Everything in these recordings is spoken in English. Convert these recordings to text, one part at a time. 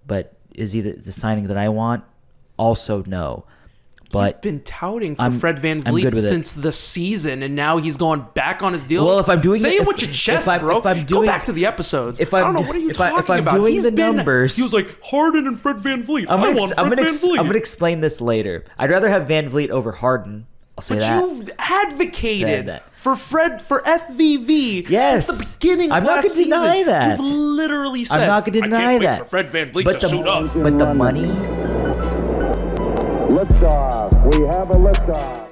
but is he the signing that I want? Also, no. But he's been touting for Fred VanVleet since the season, and now he's going back on his deal. Well, if I'm doing say it with your chest, bro. Go back to the episodes. I don't know what are you talking about. Doing the numbers, he was like Harden and Fred VanVleet. I'm going to explain this later. I'd rather have VanVleet over Harden. I'll say that. But you've advocated for FVV since the beginning of last season. I'm not going to deny that. You've literally said, I'm not going to deny that. Wait for Fred VanVleet to suit up. But the money... Liftoff. We have a liftoff.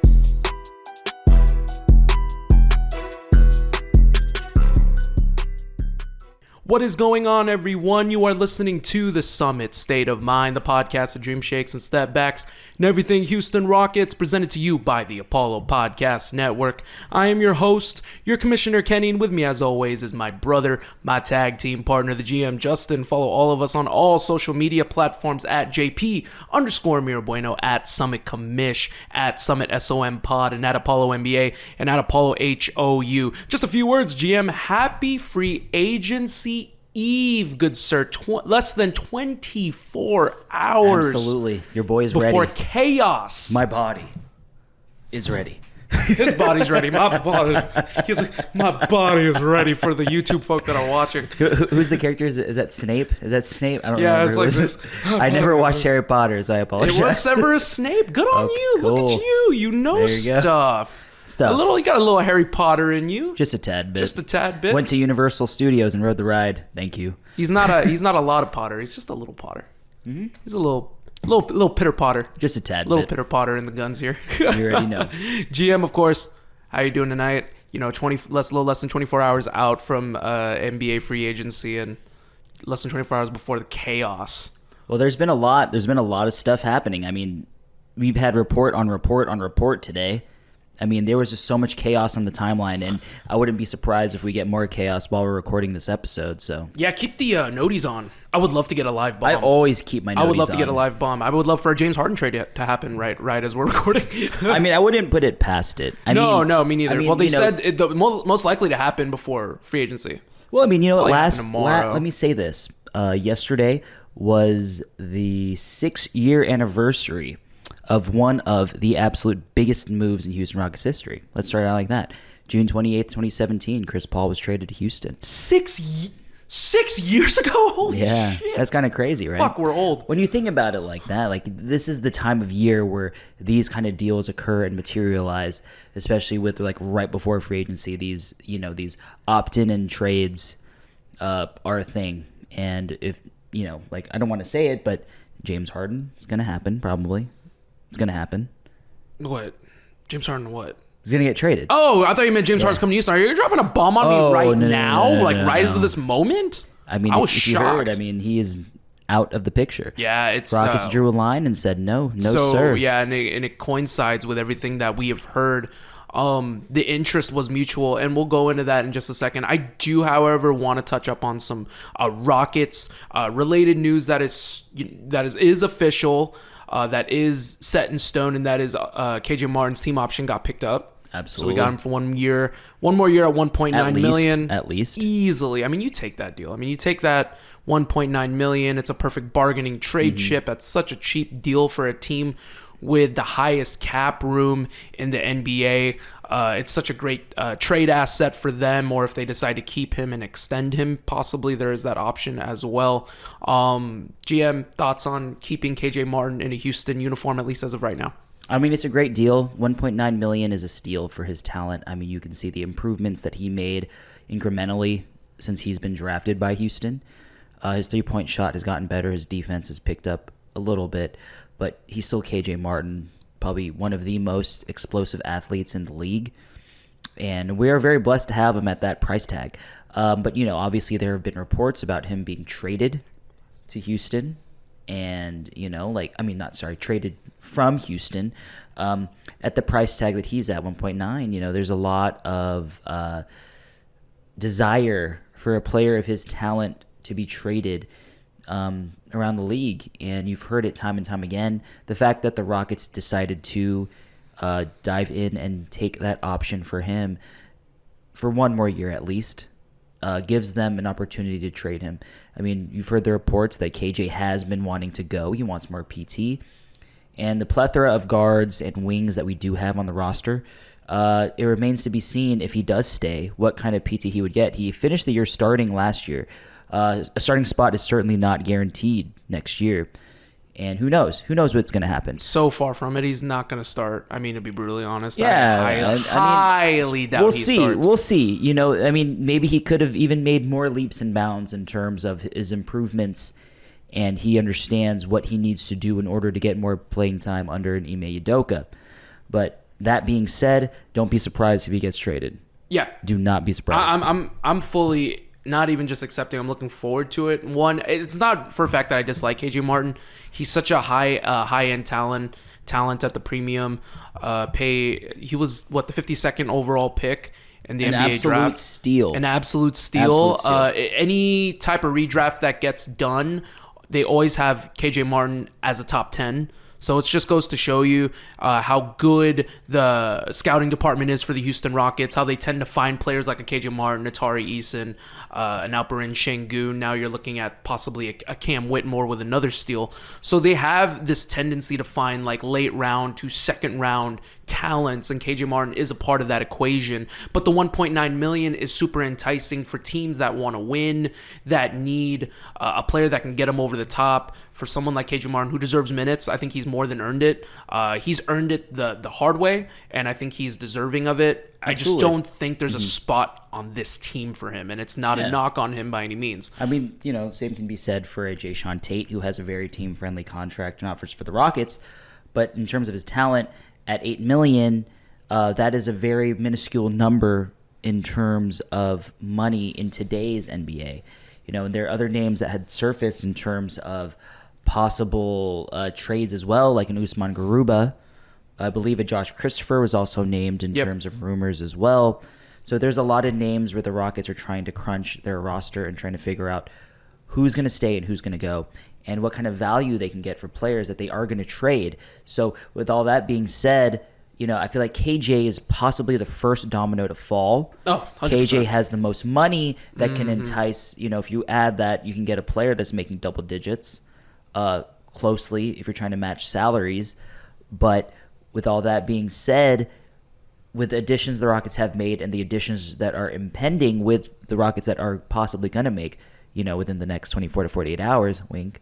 What is going on, everyone? You are listening to The Summit State of Mind, the podcast of dream shakes and step backs and everything Houston Rockets, presented to you by the Apollo Podcast Network. I am your host, your Commissioner Kenny, and with me, as always, is my brother, my tag team partner, the GM Justin. Follow all of us on all social media platforms at JP_Mirabueno, at Summit Commish, at Summit SOM Pod, and at Apollo NBA, and at Apollo HOU. Just a few words, GM. Happy free agency Eve, good sir. Less than 24 hours. Absolutely. Your boy is ready. Before chaos. My body is ready. His body's ready. He's like, my body is ready for the YouTube folk that are watching. Who's the character? Is that Snape? Is that Snape? I don't know. Yeah, it's like this. I never watched Harry Potter, so I apologize. It was Severus Snape. Good on you. Cool. Look at you. You know stuff. You got a little Harry Potter in you. Just a tad bit. Went to Universal Studios and rode the ride. Thank you. He's not a lot of Potter. He's just a little Potter. Mm-hmm. He's a little pitter Potter. Just a tad little pitter Potter in the guns here. You already know. GM, of course. How you doing tonight? You know, little less than 24 hours out from NBA free agency and less than 24 hours before the chaos. Well, there's been a lot of stuff happening. I mean, we've had report on report today. I mean, there was just so much chaos on the timeline, and I wouldn't be surprised if we get more chaos while we're recording this episode. So yeah, keep the noties on. I would love to get a live bomb. I always keep my noties on. I would love to get a live bomb. I would love for a James Harden trade to happen right as we're recording. I mean, I wouldn't put it past it. No, me neither. Well, they said the most likely to happen before free agency. Well, I mean, you know what? Let me say this. Yesterday was the 6-year anniversary of one of the absolute biggest moves in Houston Rockets history. Let's start out like that. June 28th, 2017, Chris Paul was traded to Houston. 6 years ago? Holy shit. That's kind of crazy, right? Fuck, we're old. When you think about it like that, like this is the time of year where these kind of deals occur and materialize, especially with like right before free agency. These opt-in and trades are a thing. And if, like I don't want to say it, but James Harden is going to happen probably. It's going to happen. What? James Harden what? He's going to get traded. Oh, I thought you meant James Harden's coming to Houston. Are you dropping a bomb on me now? As of this moment? I mean, I was shocked. You heard, he is out of the picture. Yeah, it's... Rockets drew a line and said, no, sir. Yeah, and it coincides with everything that we have heard. The interest was mutual, and we'll go into that in just a second. I do, however, want to touch up on some Rockets related news that is official. That is set in stone, and that is KJ Martin's team option got picked up. Absolutely. So we got him for 1 year, one more year at $1.9 million. At least. Easily. I mean, you take that deal. I mean, you take that $1.9 million. It's a perfect bargaining trade chip. That's such a cheap deal for a team with the highest cap room in the NBA. It's such a great trade asset for them, or if they decide to keep him and extend him, possibly there is that option as well. GM, thoughts on keeping KJ Martin in a Houston uniform, at least as of right now? I mean, it's a great deal. $1.9 million is a steal for his talent. I mean, you can see the improvements that he made incrementally since he's been drafted by Houston. His three-point shot has gotten better. His defense has picked up a little bit, but he's still KJ Martin, probably one of the most explosive athletes in the league. And we are very blessed to have him at that price tag. But, obviously there have been reports about him being traded to Houston and, traded from Houston at the price tag that he's at, 1.9. There's a lot of desire for a player of his talent to be traded around the league, and you've heard it time and time again. The fact that the Rockets decided to dive in and take that option for him for one more year at least, gives them an opportunity to trade him. I mean, you've heard the reports that KJ has been wanting to go. He wants more PT. And the plethora of guards and wings that we do have on the roster, it remains to be seen if he does stay, what kind of PT he would get. He finished the year starting last year. A starting spot is certainly not guaranteed next year. And who knows? Who knows what's going to happen? So far from it, he's not going to start. I mean, to be brutally honest, Yeah, I highly doubt we'll he see. starts. We'll see. You know, I mean, maybe he could have even made more leaps and bounds in terms of his improvements, and he understands what he needs to do in order to get more playing time under an Ime Udoka. But that being said, don't be surprised if he gets traded. Yeah, Do not be surprised. I'm fully not even just accepting. I'm looking forward to it. One, it's not for a fact that I dislike KJ Martin. He's such a high end talent at the premium pay. He was the 52nd overall pick in the NBA draft. An absolute steal. Any type of redraft that gets done, they always have KJ Martin as a top 10. So it just goes to show you how good the scouting department is for the Houston Rockets, how they tend to find players like a KJ Martin, Atari Eason, an Alperen Şengün. Now you're looking at possibly a Cam Whitmore with another steal. So they have this tendency to find like late round to second round talents, and KJ Martin is a part of that equation. But the $1.9 million is super enticing for teams that want to win, that need a player that can get them over the top. For someone like KJ Martin, who deserves minutes, I think he's more than earned it. He's earned it the hard way, and I think he's deserving of it. Absolutely. I just don't think there's a spot on this team for him, and it's not a knock on him by any means. I mean, you know, same can be said for a Jayshawn Tate, who has a very team-friendly contract, not just for the Rockets, but in terms of his talent, at $8 million, that is a very minuscule number in terms of money in today's NBA. You know, and there are other names that had surfaced in terms of possible trades as well, like an Usman Garuba. I believe a Josh Christopher was also named in terms of rumors as well. So there's a lot of names where the Rockets are trying to crunch their roster and trying to figure out who's going to stay and who's going to go, and what kind of value they can get for players that they are going to trade. So with all that being said, you know, I feel like KJ is possibly the first domino to fall. Oh, 100%. KJ has the most money that can entice, you know, if you add that, you can get a player that's making double digits closely if you're trying to match salaries. But with all that being said, with the additions the Rockets have made and the additions that are impending with the Rockets that are possibly going to make, you know, within the next 24 to 48 hours, wink,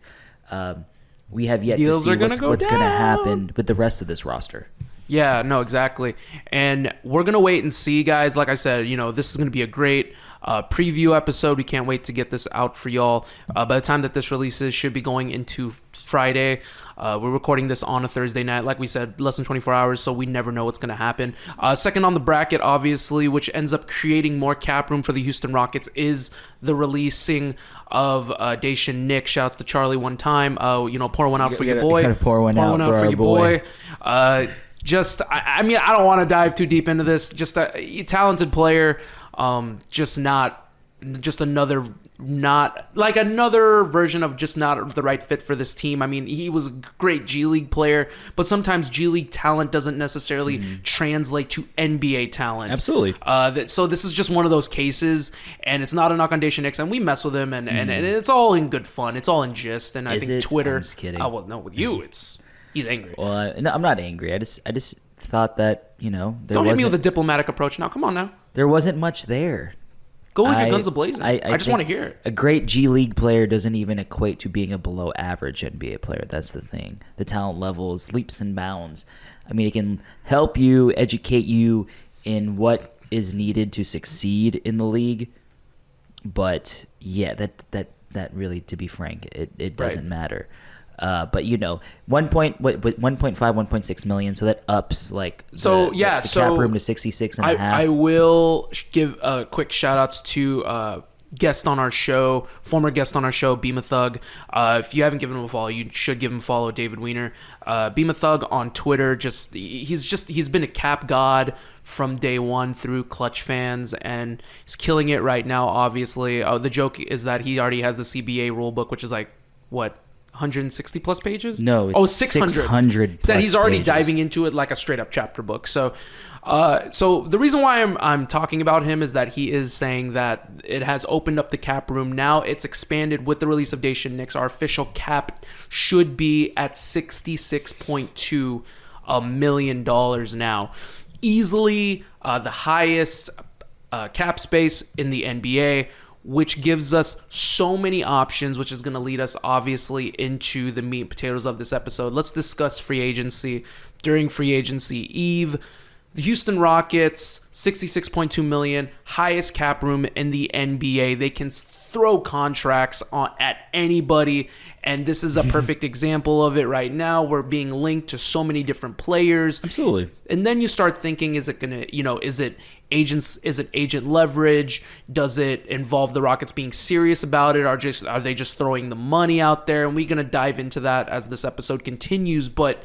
we have yet to see what's going to happen with the rest of this roster. Yeah, no, exactly. And we're going to wait and see, guys. Like I said, you know, this is going to be a great preview episode. We can't wait to get this out for y'all. By the time that this releases, should be going into Friday. We're recording this on a Thursday night. Like we said, less than 24 hours, so we never know what's going to happen. Second on the bracket, obviously, which ends up creating more cap room for the Houston Rockets, is the releasing of Dacian Nick. Shouts to Charlie one time. You know, pour one out for your boy. You gotta pour one out for your boy. I mean, I don't want to dive too deep into this. Just a talented player. Just another version of just not the right fit for this team. I mean, he was a great G League player, but sometimes G League talent doesn't necessarily translate to NBA talent. Absolutely. So this is just one of those cases, and it's not a knock on Dacian Nix, and we mess with him, and it's all in good fun. It's all in gist, and I think Twitter. I'm just kidding. Oh, well, no, with you, he's angry. Well, no, I'm not angry. I just thought that, you know, don't hit me with a diplomatic approach now. Come on now. There wasn't much there. Go with your guns a-blazing. I just want to hear it. A great G League player doesn't even equate to being a below average NBA player. That's the thing. The talent level is leaps and bounds. I mean, it can help you, educate you in what is needed to succeed in the league. But yeah, that really, to be frank, it doesn't matter. But you know, 1.6 million, so that ups like the cap room to 66 and a half. I will give quick shout outs to guest on our show, former guest on our show, Beema Thug. If you haven't given him a follow, you should give him a follow, David Weiner. Beema Thug on Twitter, he's been a cap god from day one through Clutch fans, and he's killing it right now, obviously. The joke is that he already has the CBA rulebook, which is like, what, 160 plus pages? No, it's 600 That he's plus already pages. diving into it like a straight up chapter book. So the reason why I'm talking about him is that he is saying that it has opened up the cap room. Now it's expanded with the release of Dacian Nix. Our official cap should be at $66.2 million now. Easily the highest cap space in the NBA, which gives us so many options, which is going to lead us obviously into the meat and potatoes of this episode. Let's discuss free agency. During free agency eve, the Houston Rockets, $66.2 million, highest cap room in the NBA. They can throw contracts at anybody, and this is a perfect example of it right now. We're being linked to so many different players. Absolutely. And then you start thinking, is it gonna, is it agent leverage? Does it involve the Rockets being serious about it? Are they just throwing the money out there? And we're gonna dive into that as this episode continues, but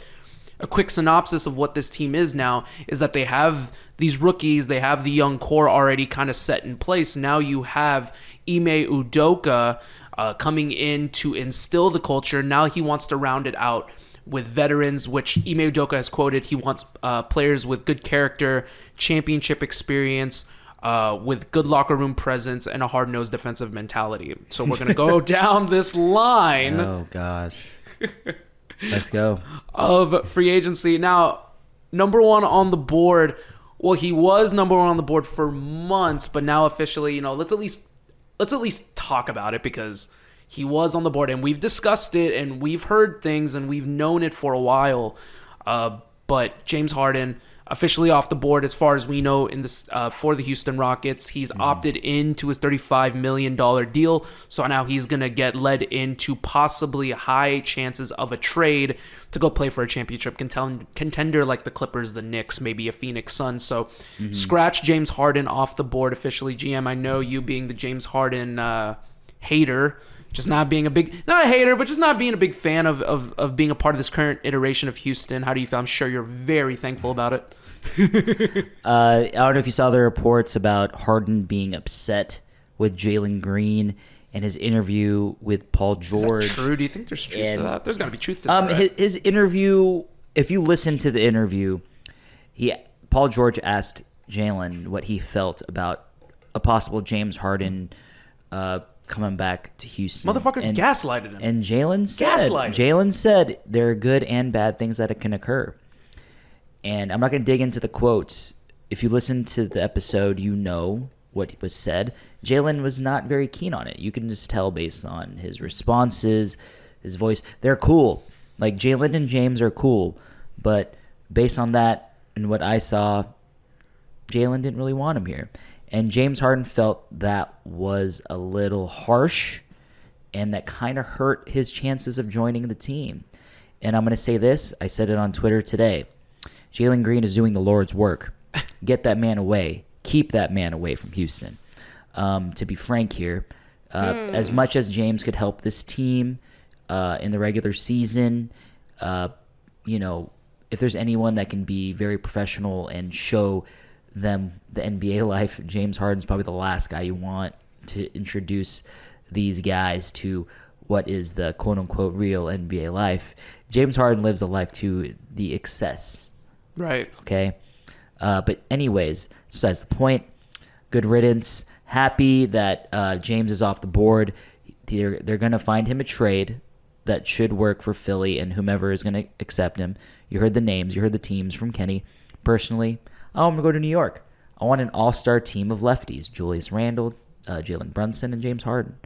a quick synopsis of what this team is now is that they have these rookies, they have the young core already kind of set in place. Now you have Ime Udoka coming in to instill the culture. Now he wants to round it out with veterans, which Ime Udoka has quoted. He wants players with good character, championship experience, with good locker room presence, and a hard-nosed defensive mentality. So we're going to go down this line. Oh, gosh. Let's go. Of free agency. Now, number one on the board. Well, he was number one on the board for months, but now officially, let's at least talk about it, because he was on the board and we've discussed it and we've heard things and we've known it for a while. But James Harden officially off the board as far as we know in this for the Houston Rockets. He's opted into his $35 million deal, so now he's going to get led into possibly high chances of a trade to go play for a championship contender like the Clippers, the Knicks, maybe a Phoenix Suns. So scratch James Harden off the board officially. GM, I know you being the James Harden hater, just not being not a hater, but just not being a big fan of being a part of this current iteration of Houston. How do you feel? I'm sure you're very thankful about it. I don't know if you saw the reports about Harden being upset with Jalen Green and his interview with Paul George. Is that true? Do you think there's truth to that? There's got to be truth to that. Right? His interview, if you listen to the interview, Paul George asked Jalen what he felt about a possible James Harden coming back to Houston. Motherfucker gaslighted him. And Jalen said there are good and bad things that can occur. And I'm not going to dig into the quotes. If you listen to the episode, you know what was said. Jalen was not very keen on it. You can just tell based on his responses, his voice. They're cool. Like, Jalen and James are cool. But based on that and what I saw, Jalen didn't really want him here. And James Harden felt that was a little harsh, and that kind of hurt his chances of joining the team. And I'm going to say this. I said it on Twitter today. Jalen Green is doing the Lord's work. Get that man away. Keep that man away from Houston. To be frank here, as much as James could help this team in the regular season, if there's anyone that can be very professional and show them the NBA life, James Harden's probably the last guy you want to introduce these guys to what is the quote-unquote real NBA life. James Harden lives a life to the excess. Right. Okay? But anyways, besides the point, good riddance. Happy that James is off the board. They're going to find him a trade that should work for Philly and whomever is going to accept him. You heard the names. You heard the teams from Kenny. Personally, I'm going to go to New York. I want an all-star team of lefties. Julius Randle, Jalen Brunson, and James Harden.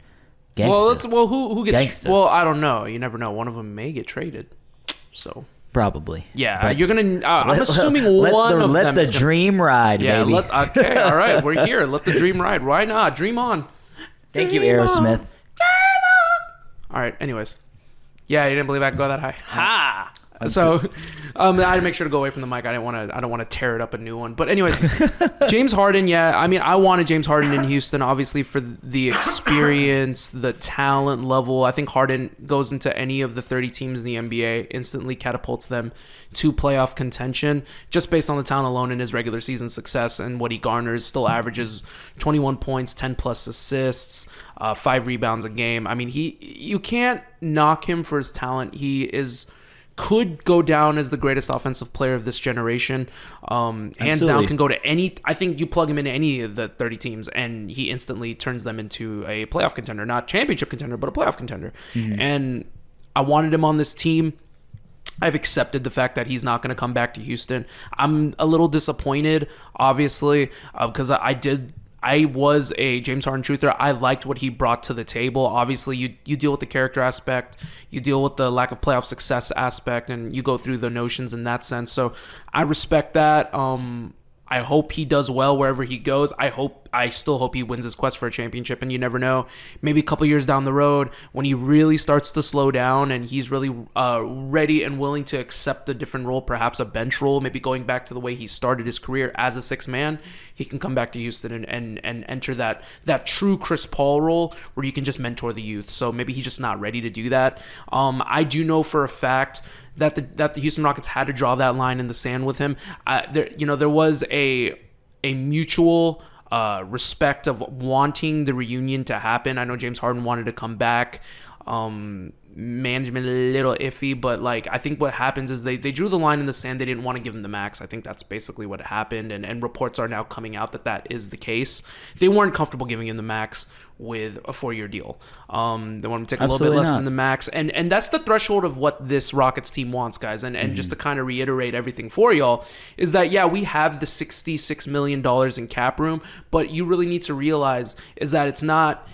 Gangsta. Well, who gets... Gangsta. Well, I don't know. You never know. One of them may get traded. So... Probably. Yeah, but you're going to... I'm assuming one of them... Let the dream ride, baby. Okay, all right. We're here. Let the dream ride. Why not? Dream on. Thank you, Aerosmith. All right, anyways. Yeah, you didn't believe I could go that high. Ha! So I had to make sure to go away from the mic. I don't want to tear it up a new one. But anyways, James Harden. Yeah, I mean, I wanted James Harden in Houston, obviously for the experience, the talent level. I think Harden goes into any of the 30 teams in the NBA, instantly catapults them to playoff contention, just based on the talent alone and his regular season success and what he garners. Still averages 21 points, 10 plus assists, 5 rebounds a game. I mean, you can't knock him for his talent. He could go down as the greatest offensive player of this generation. Hands down, can go to any. I think you plug him into any of the 30 teams, and he instantly turns them into a playoff contender, not championship contender, but a playoff contender. And I wanted him on this team. I've accepted the fact that he's not going to come back to Houston. I'm a little disappointed, obviously, because I was a James Harden truther. I liked what he brought to the table. Obviously, you deal with the character aspect, you deal with the lack of playoff success aspect, and you go through the notions in that sense. So I respect that. I hope he does well wherever he goes. I still hope he wins his quest for a championship, and you never know. Maybe a couple years down the road, when he really starts to slow down and he's really ready and willing to accept a different role, perhaps a bench role, maybe going back to the way he started his career as a sixth man, he can come back to Houston and enter that true Chris Paul role where you can just mentor the youth. So maybe he's just not ready to do that. I do know for a fact that the Houston Rockets had to draw that line in the sand with him. There was a mutual respect of wanting the reunion to happen. I know James Harden wanted to come back. Management a little iffy, but like I think what happens is they drew the line in the sand. They didn't want to give him the max. I think that's basically what happened, and reports are now coming out that is the case. They weren't comfortable giving him the max with a 4-year deal. They want him to take a little bit less than the max, and that's the threshold of what this Rockets team wants, guys. And just to kind of reiterate everything for y'all is that we have the $66 million in cap room, but you really need to realize is that it's not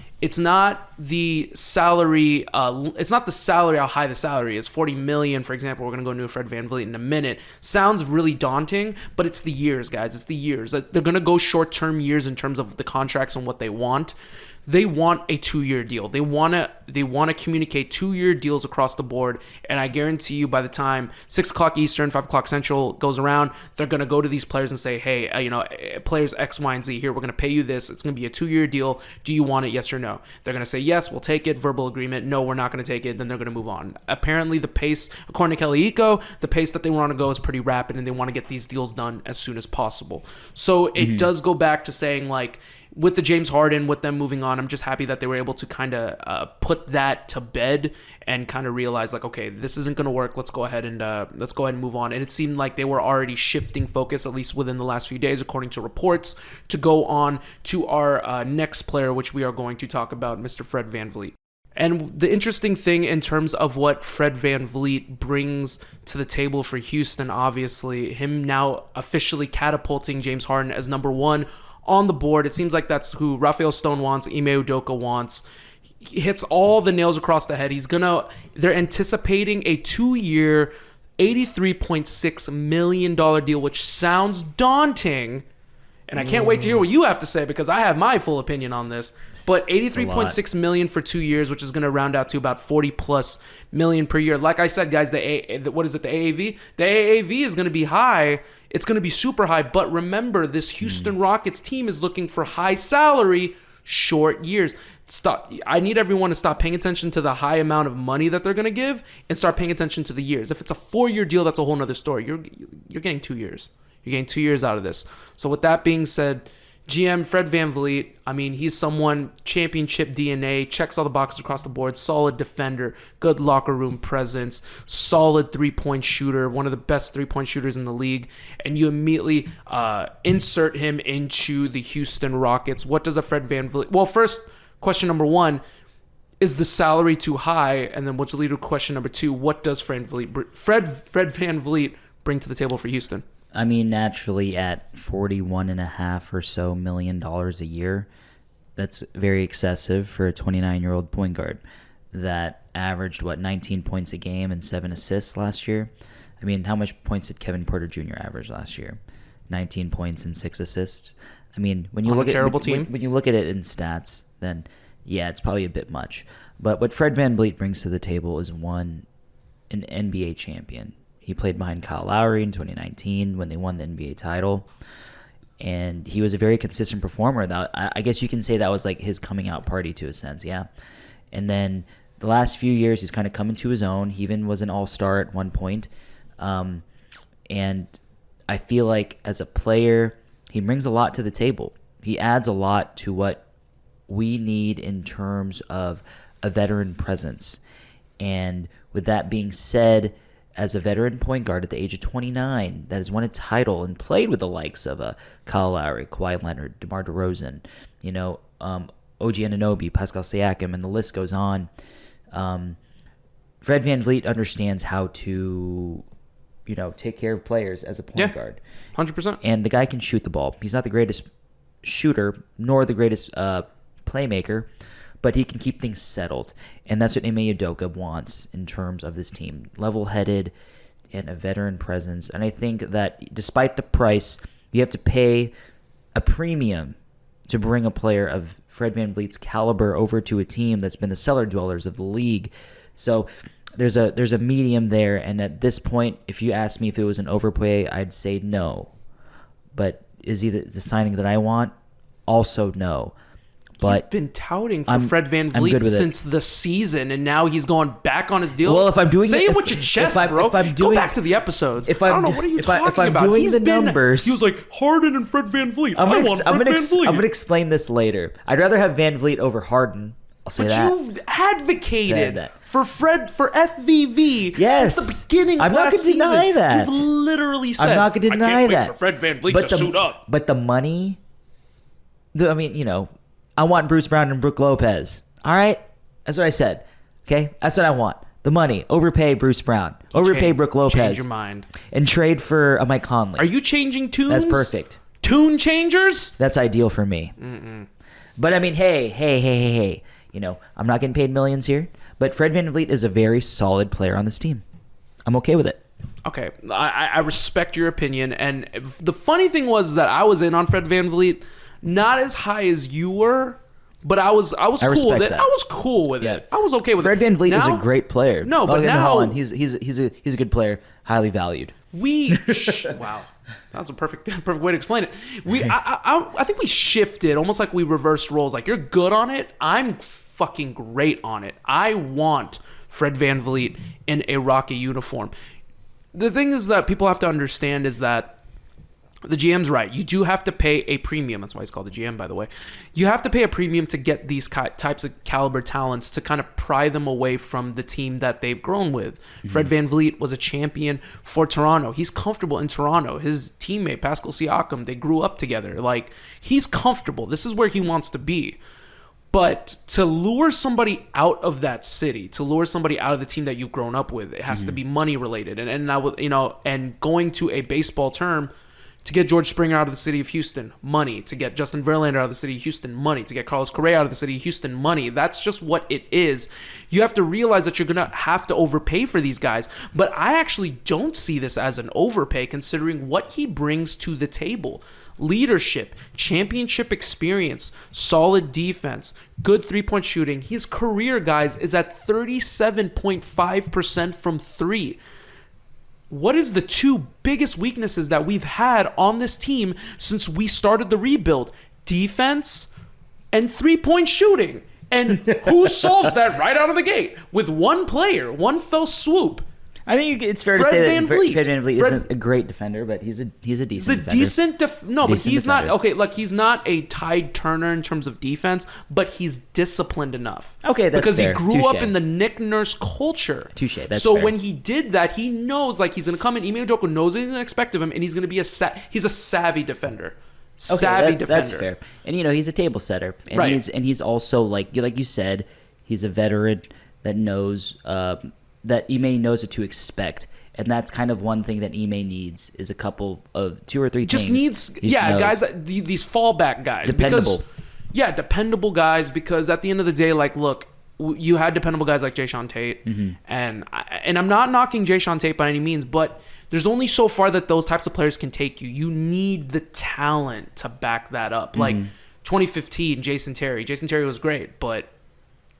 the salary. It's not the salary. How high the salary is. $40 million, for example. We're gonna go into Fred VanVleet in a minute. Sounds really daunting, but it's the years, guys. It's the years. They're gonna go short-term years in terms of the contracts and what they want. They want a 2-year deal. They want to communicate 2-year deals across the board. And I guarantee you, by the time 6 o'clock Eastern, 5 o'clock Central goes around, they're going to go to these players and say, hey, players X, Y, and Z here, we're going to pay you this. It's going to be a 2-year deal. Do you want it? Yes or no? They're going to say, yes, we'll take it. Verbal agreement. No, we're not going to take it. Then they're going to move on. Apparently, the pace, according to Kelly Iko, the pace that they want to go is pretty rapid, and they want to get these deals done as soon as possible. So it does go back to saying, like, with the James Harden, with them moving on, I'm just happy that they were able to kind of put that to bed and kind of realize, like, okay, this isn't going to work. Let's go ahead and move on. And it seemed like they were already shifting focus, at least within the last few days, according to reports, to go on to our next player, which we are going to talk about, Mr. Fred VanVleet. And the interesting thing in terms of what Fred VanVleet brings to the table for Houston, obviously, him now officially catapulting James Harden as number 1 on the board. It seems like that's who Rafael Stone wants, Ime Udoka wants. He hits all the nails across the head. They're anticipating a 2-year, $83.6 million deal, which sounds daunting. And I can't wait to hear what you have to say, because I have my full opinion on this. But $83.6 million for 2 years, which is going to round out to about $40+ million per year. Like I said, guys, the AAV? The AAV is going to be high. It's going to be super high. But remember, this Houston Rockets team is looking for high salary, short years. I need everyone to stop paying attention to the high amount of money that they're going to give and start paying attention to the years. If it's a 4-year deal, that's a whole nother story. You're getting 2 years. You're getting 2 years out of this. So with that being said, GM Fred VanVleet, I mean, he's someone, championship DNA, checks all the boxes across the board, solid defender, good locker room presence, solid three-point shooter, one of the best three-point shooters in the league, and you immediately insert him into the Houston Rockets. What does a Fred VanVleet... Well, first, question number 1, is the salary too high? And then which will lead to question number 2, what does Fred VanVleet bring to the table for Houston? I mean, naturally, at $41.5 or so million a year, that's very excessive for a 29-year-old point guard that averaged, 19 points a game and 7 assists last year. I mean, how much points did Kevin Porter Jr. average last year? 19 points and 6 assists. I mean, when you look at when you look at it in stats, then yeah, it's probably a bit much. But what Fred VanVleet brings to the table is, 1, an NBA champion. He played behind Kyle Lowry in 2019 when they won the NBA title. And he was a very consistent performer. I guess you can say that was like his coming out party to a sense, yeah. And then the last few years, he's kind of come into his own. He even was an all-star at one point. And I feel like as a player, he brings a lot to the table. He adds a lot to what we need in terms of a veteran presence. And with that being said, as a veteran point guard at the age of 29 that has won a title and played with the likes of Kyle Lowry, Kawhi Leonard, DeMar DeRozan, OG Anunoby, Pascal Siakam, and the list goes on. Fred VanVleet understands how to, take care of players as a point guard. 100%. And the guy can shoot the ball. He's not the greatest shooter nor the greatest playmaker, but he can keep things settled. And that's what Ime Udoka wants in terms of this team. Level-headed and a veteran presence. And I think that despite the price, you have to pay a premium to bring a player of Fred VanVleet's caliber over to a team that's been the cellar dwellers of the league. So there's a medium there, and at this point, if you ask me if it was an overpay, I'd say no. But is he the signing that I want? Also no. But he's been touting for Fred VanVleet since the season, and now he's going back on his deal. Well, if I'm doing say it with your chest, bro. Go back to the episodes. I don't know what are you talking if I'm about. Doing the numbers, he was like Harden and Fred VanVleet. I'm VanVleet. going to explain this later. I'd rather have VanVleet over Harden. I'll say that. But you've advocated for FVV yes. since the beginning of last season. I'm not going to deny that. You've literally said, I'm not going to deny that. I can't wait for Fred VanVleet to suit up. But the money, I want Bruce Brown and Brook Lopez. All right? That's what I said. Okay? That's what I want. The money. Overpay Bruce Brown. Overpay Brook Lopez. Change your mind. And trade for Mike Conley. Are you changing tunes? That's perfect. Tune changers? That's ideal for me. Mm-mm. But hey. I'm not getting paid millions here. But Fred VanVleet is a very solid player on this team. I'm okay with it. Okay. I respect your opinion. And the funny thing was that I was in on Fred VanVleet. Not as high as you were, but I was cool with it. That. I was cool with it. I was okay with Fred it. Fred VanVleet is a great player. No, but now he's a good player, highly valued. Wow, that's a perfect way to explain it. I think we shifted, almost like we reversed roles. Like, you're good on it, I'm fucking great on it. I want Fred VanVleet in a Rocky uniform. The thing is that people have to understand is that the GM's right. You do have to pay a premium. That's why he's called the GM, by the way. You have to pay a premium to get these types of caliber talents to kind of pry them away from the team that they've grown with. Mm-hmm. Fred VanVleet was a champion for Toronto. He's comfortable in Toronto. His teammate, Pascal Siakam, they grew up together. Like, he's comfortable. This is where he wants to be. But to lure somebody out of that city, to lure somebody out of the team that you've grown up with, it has to be money related. And I will, and going to a baseball term, to get George Springer out of the city of Houston, money. To get Justin Verlander out of the city of Houston, money. To get Carlos Correa out of the city of Houston, money. That's just what it is. You have to realize that you're going to have to overpay for these guys. But I actually don't see this as an overpay, considering what he brings to the table. Leadership, championship experience, solid defense, good three-point shooting. His career, guys, is at 37.5% from three. What is the two biggest weaknesses that we've had on this team since we started the rebuild? Defense and three-point shooting. And who solves that right out of the gate? With one player, one fell swoop. I think it's fair to say that Fred VanVleet isn't a great defender, but he's a decent defender. He's not. Okay, like, he's not a Tide Turner in terms of defense, but he's disciplined enough. Okay, that's because fair. He grew up in the Nick Nurse culture. Touche. That's so fair. When he did that, he knows, like, he's going to come in. Ime Udoka knows what he's going to expect of him, and he's going to be he's a savvy defender. Defender. That's fair. And he's a table setter, and right. he's also like you said, he's a veteran that knows. That Ime knows what to expect, and that's kind of one thing that Ime needs is a couple of two or three things. Just needs guys, these fallback guys, dependable. Dependable guys. Because at the end of the day, like, look, you had dependable guys like Jayshawn Tate, mm-hmm. and I'm not knocking Jayshawn Tate by any means, but there's only so far that those types of players can take you. You need the talent to back that up. Mm-hmm. Like 2015, Jason Terry was great, but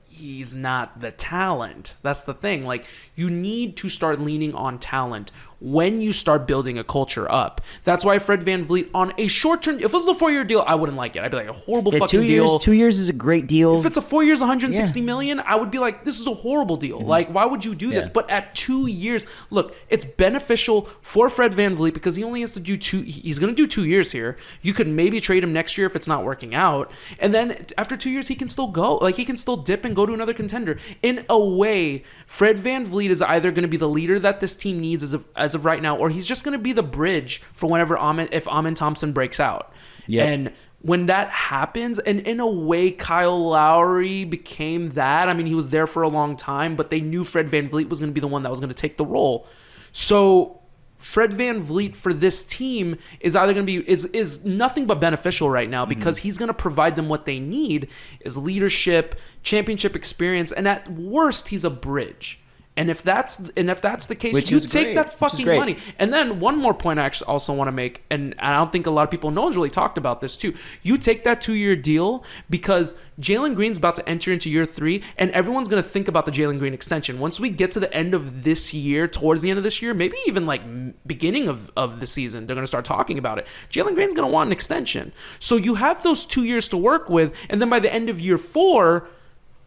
he's not the talent. That's the thing. Like, you need to start leaning on talent when you start building a culture up. That's why Fred VanVleet on a short term, if it was a 4-year deal, I wouldn't like it. I'd be like, a horrible fucking deal. 2 years is a great deal. If it's a 4 years, 160 million, I would be like, this is a horrible deal. Like, why would you do this? But at 2 years, look, it's beneficial for Fred VanVleet because he only has to do he's going to do 2 years here. You could maybe trade him next year if it's not working out. And then after 2 years, he can still go. Like, he can still dip and go to another contender. In a way, Fred VanVleet is either going to be the leader that this team needs as of right now, or he's just going to be the bridge for whenever if Amin Thompson breaks out. Yep. And when that happens, and in a way, Kyle Lowry became that. I mean, he was there for a long time, but they knew Fred VanVleet was going to be the one that was going to take the role. So Fred VanVleet for this team is either going to be is nothing but beneficial right now because he's going to provide them what they need is leadership, championship experience, and at worst, he's a bridge. And if that's the case, Which you is take great. that Which is fucking great. money. And then one more point I actually also want to make, and I don't think a lot of people, no one's really talked about this too. You take that 2-year deal because Jalen Green's about to enter into year 3, and everyone's going to think about the Jalen Green extension. Once we get to the end of this year, towards the end of this year, maybe even like beginning of the season, they're going to start talking about it. Jalen Green's going to want an extension. So you have those 2 years to work with, and then by the end of year 4,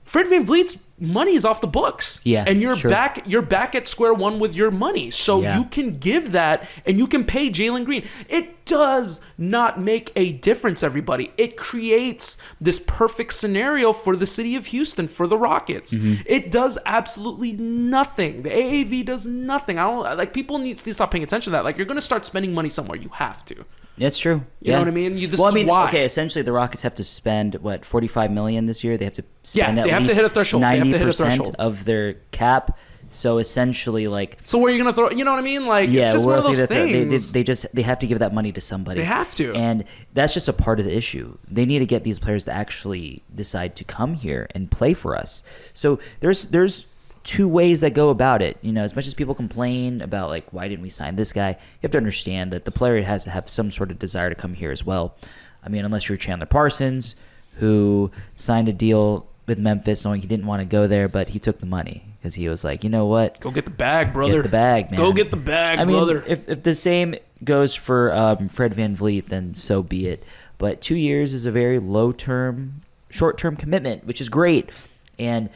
Fred VanVleet's money is off the books. Yeah, and you're sure. back at square one with your money. So Yeah. you can give that and you can pay Jalen Green. It does not make a difference, everybody. It creates this perfect scenario for the city of Houston, for the Rockets. It does absolutely nothing. The AAV does nothing. I don't like people need to stop paying attention to that. Like, you're gonna start spending money somewhere. You have to. That's true. You know what I mean? This is why. Okay, essentially the Rockets have to spend what, $45 million this year. They have to spend they at have to least hit a threshold. They have to hit a 90% threshold. of their cap. So essentially, like, So where are you gonna throw? You know what I mean? Like, it's just where one of else those are they things. they have to give that money to somebody. They have to. And that's just a part of the issue. They need to get these players to actually decide to come here and play for us. So there's two ways that go about it. You know, as much as people complain about, like, why didn't we sign this guy, you have to understand that the player has to have some sort of desire to come here as well. I mean, unless you're Chandler Parsons, who signed a deal with Memphis knowing he didn't want to go there, but he took the money because he was like, you know what? Go get the bag, brother. Get the bag, man. Go get the bag, I mean, brother. If the same goes for Fred VanVleet, then so be it. But 2 years is a very short-term commitment, which is great. And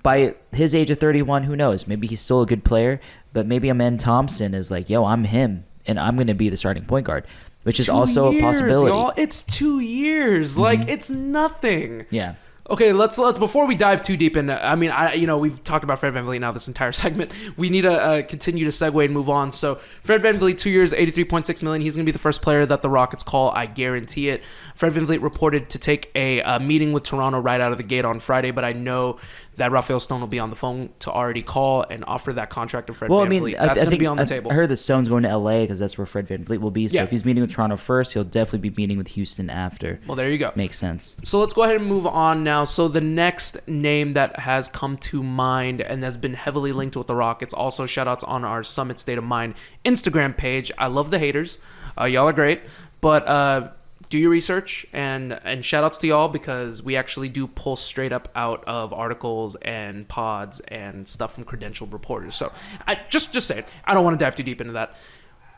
by his age of 31, who knows? Maybe he's still a good player, but maybe Amin Thompson is like, yo, I'm him, and I'm going to be the starting point guard, which is 2 also years, a possibility. Y'all. It's 2 years. Like, it's nothing. Yeah. Okay, let's before we dive too deep into, I mean, we've talked about Fred VanVleet now this entire segment. We need to continue to segue and move on. So Fred VanVleet, 2 years, $83.6 million. He's going to be the first player that the Rockets call. I guarantee it. Fred VanVleet reported to take a meeting with Toronto right out of the gate on Friday, but I know that Raphael Stone will be on the phone to already call and offer that contract to Fred VanVleet. I mean, That's going to be on the table. I heard that Stone's going to LA because that's where Fred VanVleet will be. So Yeah. if he's meeting with Toronto first, he'll definitely be meeting with Houston after. Well, there you go. Makes sense. So let's go ahead and move on now. So the next name that has come to mind and has been heavily linked with the Rockets, also shout outs on our Summit State of Mind Instagram page. I love the haters. Y'all are great. But do your research and shout outs to y'all because we actually do pull straight up out of articles and pods and stuff from credentialed reporters. So I just say it. I don't want to dive too deep into that.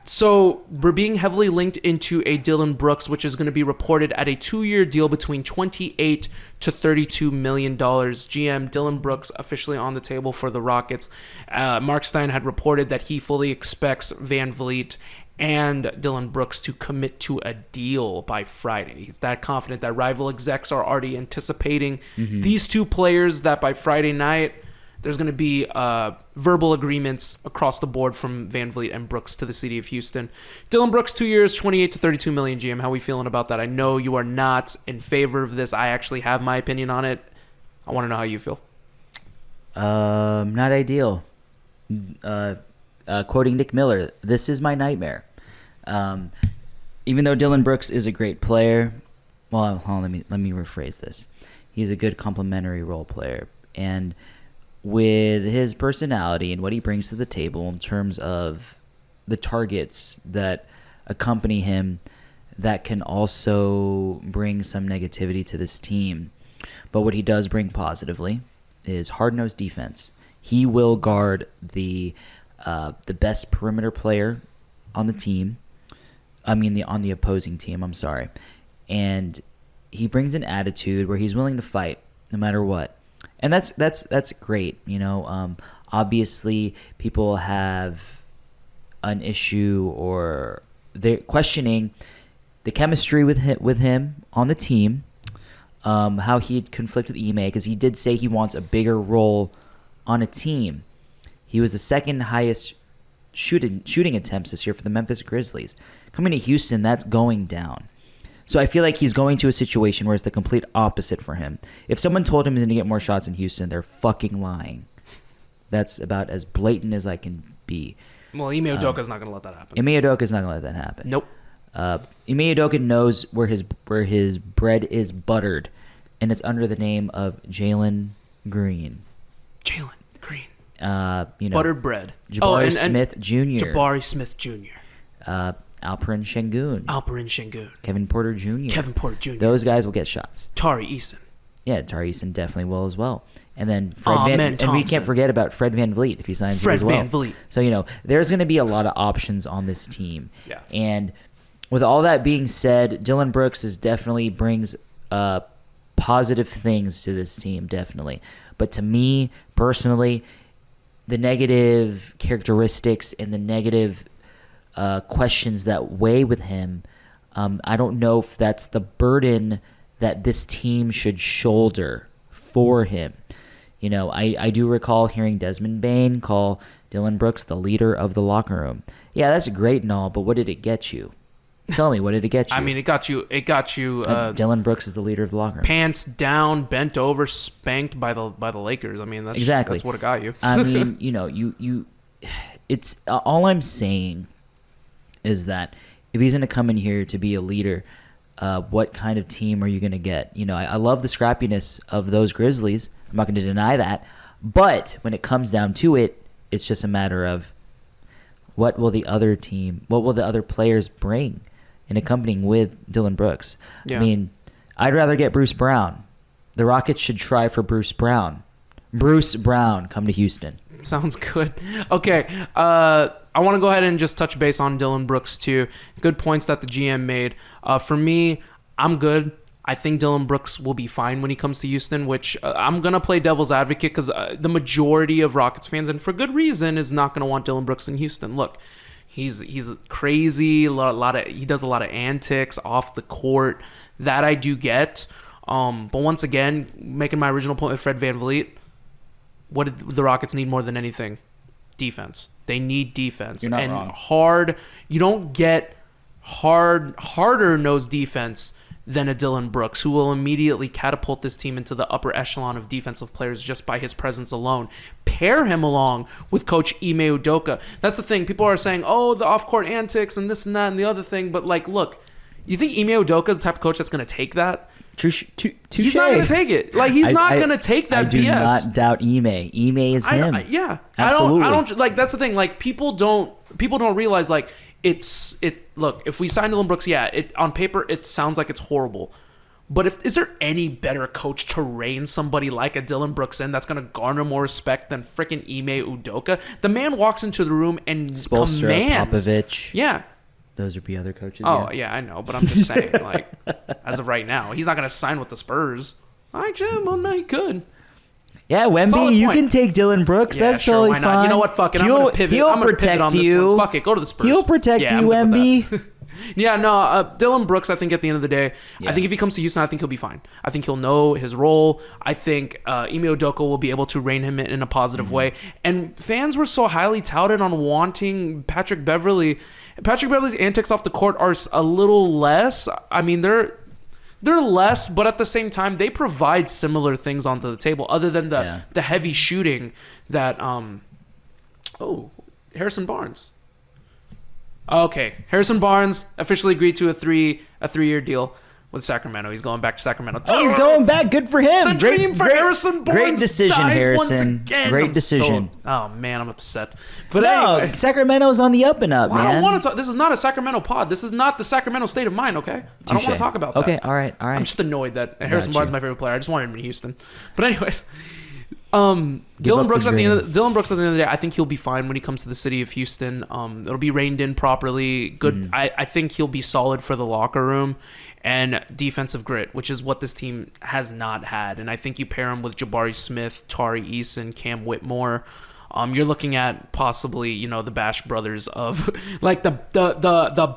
So we're being heavily linked into a Dillon Brooks, which is going to be reported at a 2-year deal between $28 to $32 million. GM Dillon Brooks officially on the table for the Rockets. Mark Stein had reported that he fully expects VanVleet and Dillon Brooks to commit to a deal by Friday. He's that confident that rival execs are already anticipating these two players, that by Friday night, there's going to be verbal agreements across the board from VanVleet and Brooks to the city of Houston. Dillon Brooks, 2 years, $28 to $32 million. GM, how are we feeling about that? I know you are not in favor of this. I actually have my opinion on it. I want to know how you feel. Not ideal. Quoting Nick Miller, this is my nightmare. Even though Dillon Brooks is a great player, well, hold on, let me rephrase this. He's a good complementary role player, and with his personality and what he brings to the table in terms of the targets that accompany him, that can also bring some negativity to this team. But what he does bring positively is hard-nosed defense. He will guard the best perimeter player on the team. I mean, on the opposing team. I'm sorry, and he brings an attitude where he's willing to fight no matter what, and that's great. Obviously, people have an issue or they're questioning the chemistry with him on the team. How he'd conflict with Ime, because he did say he wants a bigger role on a team. He was the second highest shooting attempts this year for the Memphis Grizzlies. Coming to Houston, that's going down. So I feel like he's going to a situation where it's the complete opposite for him. If someone told him he's going to get more shots in Houston, they're fucking lying. That's about as blatant as I can be. Well, Ime Udoka's not going to let that happen. Ime Udoka's not going to let that happen. Nope. Ime Udoka knows where his bread is buttered, and it's under the name of Jalen Green. Jalen Green. Buttered bread. Jabari Smith Jr. Jabari Smith Jr. Alperen Şengün. Kevin Porter Jr. Those guys will get shots. Tari Eason. Yeah, Tari Eason definitely will as well. And then and we can't forget about Fred VanVleet if he signs here as well. VanVleet. So, there's going to be a lot of options on this team. Yeah. And with all that being said, Dillon Brooks definitely brings positive things to this team, definitely. But to me, personally, the negative characteristics and the negative questions that weigh with him, I don't know if that's the burden that this team should shoulder for him. I do recall hearing Desmond Bain call Dillon Brooks the leader of the locker room. Yeah, that's great and all, but what did it get you? Tell me, what did it get you? I mean, it got you. Dillon Brooks is the leader of the locker room. Pants down, bent over, spanked by the Lakers. I mean, that's what it got you. I mean, you. It's all I'm saying is that if he's going to come in here to be a leader, what kind of team are you going to get? I love the scrappiness of those Grizzlies. I'm not going to deny that, but when it comes down to it, it's just a matter of what will the other players bring in accompanying with Dillon Brooks. Yeah. I mean, I'd rather get Bruce Brown. The Rockets should try for Bruce Brown. Bruce Brown, come to Houston. Sounds good. Okay, I want to go ahead and just touch base on Dillon Brooks too. Good points that the GM made. For me, I'm good. I think Dillon Brooks will be fine when he comes to Houston, which I'm going to play devil's advocate because the majority of Rockets fans, and for good reason, is not going to want Dillon Brooks in Houston. Look, he's crazy. He does a lot of antics off the court. That I do get. But once again, making my original point with Fred VanVleet, what did the Rockets need more than anything? Defense. They need defense. You're not and wrong. You don't get harder nose defense than a Dillon Brooks, who will immediately catapult this team into the upper echelon of defensive players just by his presence alone. Pair him along with Coach Ime Udoka. That's the thing. People are saying, oh, the off-court antics and this and that and the other thing. But, look, you think Ime Udoka is the type of coach that's going to take that? Touche. He's not going to take it. He's not going to take that BS. I do not doubt Ime. Ime is him. Absolutely. I don't that's the thing. People don't realize, look, if we sign Dillon Brooks, on paper, it sounds like it's horrible. But is there any better coach to rein somebody like a Dillon Brooks in that's going to garner more respect than freaking Ime Udoka? The man walks into the room and Spolstra, commands. Popovich. Yeah. Those would be other coaches. Oh, yeah, I know. But I'm just saying, as of right now, he's not going to sign with the Spurs. Actually, well, no, he could. Yeah, Wemby, you can take Dillon Brooks. Yeah, that's sure, totally why not? fine. You know what? Fuck it. I'm going to pivot. He'll I'm going to protect pivot on this you. one. Fuck it. Go to the Spurs. He'll protect you, Wemby. Yeah, no, Dillon Brooks, I think at the end of the day, I think if he comes to Houston, I think he'll be fine. I think he'll know his role. I think Ime Udoka will be able to rein him in a positive way. And fans were so highly touted on wanting Patrick Beverley. Patrick Beverley's antics off the court are a little less. I mean, they're less, but at the same time, they provide similar things onto the table, other than the heavy shooting that Harrison Barnes. Okay, Harrison Barnes officially agreed to a 3-year deal. with Sacramento. He's going back to Sacramento. Oh, he's going back. Good for him. The dream for Harrison Barnes. Great decision, dies once Harrison. again. Great decision. Oh man, I'm upset. But No, anyway, Sacramento's on the up and up, well, man. I don't want to talk. This is not a Sacramento pod. This is not the Sacramento state of mind. Okay, I don't want to talk about that. Okay, all right. I'm just annoyed that Harrison Barnes is my favorite player. I just wanted him in Houston. But anyways, Dillon Brooks at the end of the day, I think he'll be fine when he comes to the city of Houston. It'll be reined in properly. Good. I think he'll be solid for the locker room and defensive grit, which is what this team has not had. And I think you pair him with Jabari Smith, Tari Eason, Cam Whitmore. You're looking at possibly, the Bash brothers of like the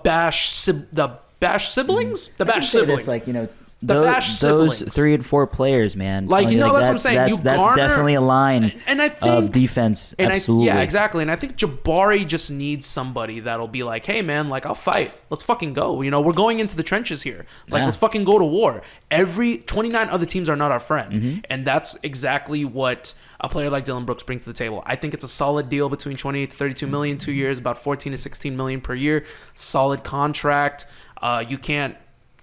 Bash siblings, the Bash siblings. Those 3 and 4 players, man. Like, that's what I'm saying. That's definitely a line of defense. Absolutely. Yeah, exactly. And I think Jabari just needs somebody that'll be like, hey, man, like, I'll fight. Let's fucking go. We're going into the trenches here. Like, let's fucking go to war. 29 other teams are not our friend. Mm-hmm. And that's exactly what a player like Dillon Brooks brings to the table. I think it's a solid deal between 28 to 32 million, 2 years, about 14 to 16 million per year. Solid contract. You can't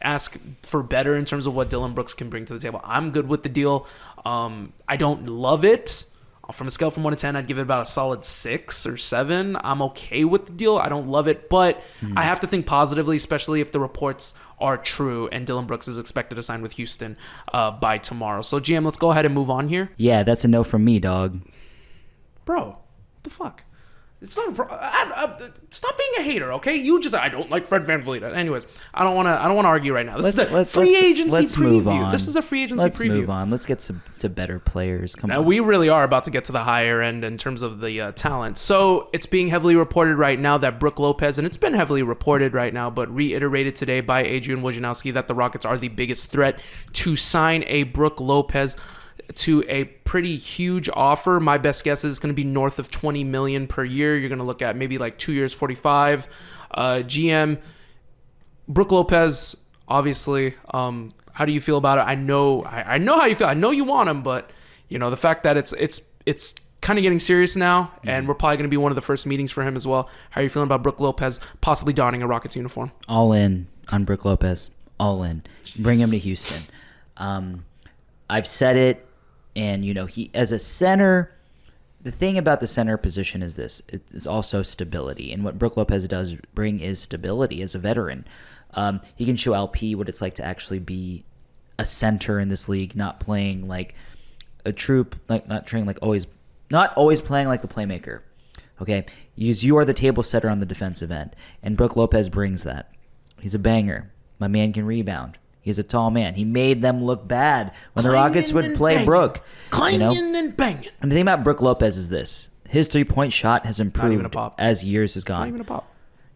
ask for better in terms of what Dillon Brooks can bring to the table. I'm good with the deal. I don't love it. From a scale from 1 to 10, I'd give it about a solid 6 or 7. I'm okay with the deal. I don't love it, but I have to think positively, especially if the reports are true and Dillon Brooks is expected to sign with Houston by tomorrow. So, GM, let's go ahead and move on here. Yeah, that's a no from me, dog. Bro, what the fuck? It's not. Stop being a hater, okay? You just I don't like Fred VanVleet. Anyways, I don't want to argue right now. This is a free agency preview. This is a free agency preview. Let's move on. Let's get to better players. Come on. We really are about to get to the higher end in terms of the talent. So it's being heavily reported right now that Brook Lopez, and it's been heavily reported right now, but reiterated today by Adrian Wojnarowski that the Rockets are the biggest threat to sign a Brook Lopez to a pretty huge offer. My best guess is it's going to be north of $20 million per year. You're going to look at maybe like 2 years, 45. GM, Brook Lopez, obviously. How do you feel about it? I know how you feel. I know you want him, but the fact that it's kind of getting serious now, and we're probably going to be one of the first meetings for him as well. How are you feeling about Brook Lopez possibly donning a Rockets uniform? All in on Brook Lopez. All in. Bring him to Houston. I've said it. And, he as a center, the thing about the center position is this. It is also stability. And what Brook Lopez does bring is stability as a veteran. He can show LP what it's like to actually be a center in this league, not playing like a troop, like not always playing like the playmaker. Okay? You are the table setter on the defensive end. And Brook Lopez brings that. He's a banger. My man can rebound. He's a tall man. He made them look bad when the Rockets would play Brook. Clanging and banging. And the thing about Brook Lopez is this. His three-point shot has improved as years has gone. Not even a pop.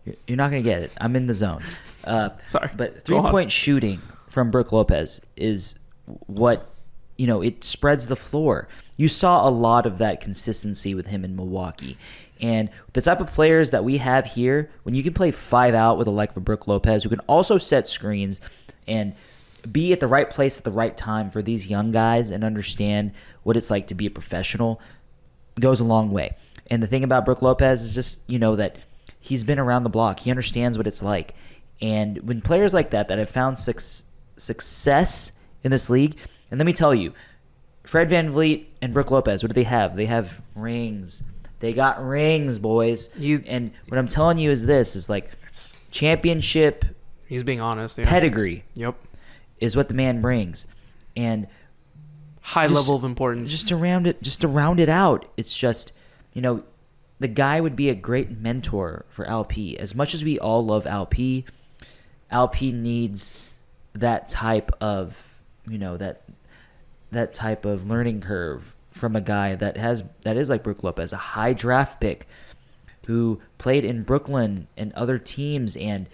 You're not going to get it. I'm in the zone. Sorry. But three-point shooting from Brook Lopez is what, it spreads the floor. You saw a lot of that consistency with him in Milwaukee. And the type of players that we have here, when you can play 5 out with a like for Brook Lopez, who can also set screens and be at the right place at the right time for these young guys and understand what it's like to be a professional, goes a long way. And the thing about Brook Lopez is just, that he's been around the block. He understands what it's like. And when players like that have found success in this league, and let me tell you, Fred VanVleet and Brook Lopez, what do they have? They have rings. They got rings, boys. And what I'm telling you is this, is like championship. He's being honest. Yeah. Pedigree. Yep. Is what the man brings. And high level of importance. Just to round it out, it's just, the guy would be a great mentor for LP. As much as we all love LP needs that type of, that type of learning curve from a guy that is like Brook Lopez, a high draft pick who played in Brooklyn and other teams, and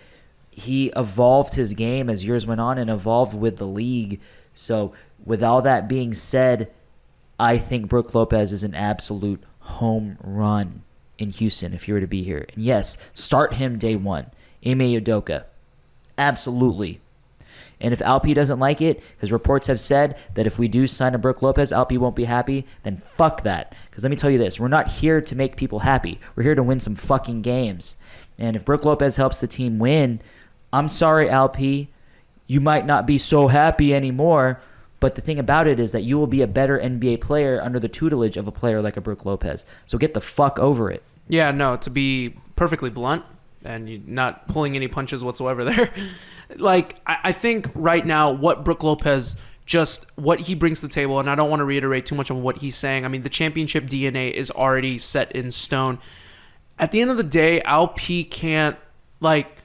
he evolved his game as years went on and evolved with the league. So with all that being said, I think Brook Lopez is an absolute home run in Houston if he were to be here. And yes, start him day one. Ime Udoka. Absolutely. And if Alpi doesn't like it, because reports have said that if we do sign a Brook Lopez, Alpi won't be happy, then fuck that. Because let me tell you this, we're not here to make people happy. We're here to win some fucking games. And if Brook Lopez helps the team win, I'm sorry, Alpi, you might not be so happy anymore. But the thing about it is that you will be a better NBA player under the tutelage of a player like a Brook Lopez. So get the fuck over it. Yeah, no, to be perfectly blunt, and you're not pulling any punches whatsoever there. Like, I think right now what Brook Lopez, just what he brings to the table, and I don't want to reiterate too much of what he's saying. I mean, the championship DNA is already set in stone. At the end of the day, LP can't, like,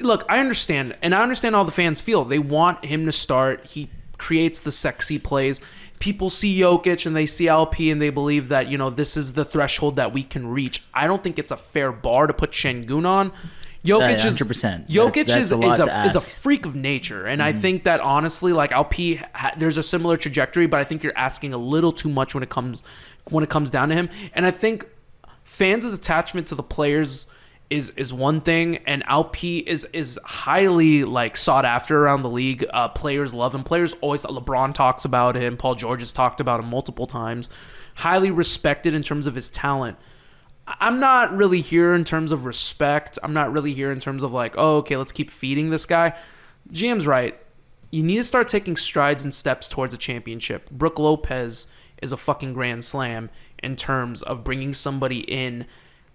look, I understand, and I understand how the fans feel. They want him to start. He creates the sexy plays. People see Jokic and they see LP and they believe that, you know, this is the threshold that we can reach. I don't think it's a fair bar to put Şengün on. Jokic 100%. is a freak of nature, and I think that honestly, like LP, there's a similar trajectory, but I think you're asking a little too much when it comes down to him. And I think fans' attachment to the players is one thing, and LP is highly like sought after around the league. Players love him. Players always, LeBron talks about him. Paul George has talked about him multiple times. Highly respected in terms of his talent. I'm not really here in terms of respect. I'm not really here in terms of like, oh, okay, let's keep feeding this guy. GM's right. You need to start taking strides and steps towards a championship. Brook Lopez is a fucking grand slam in terms of bringing somebody in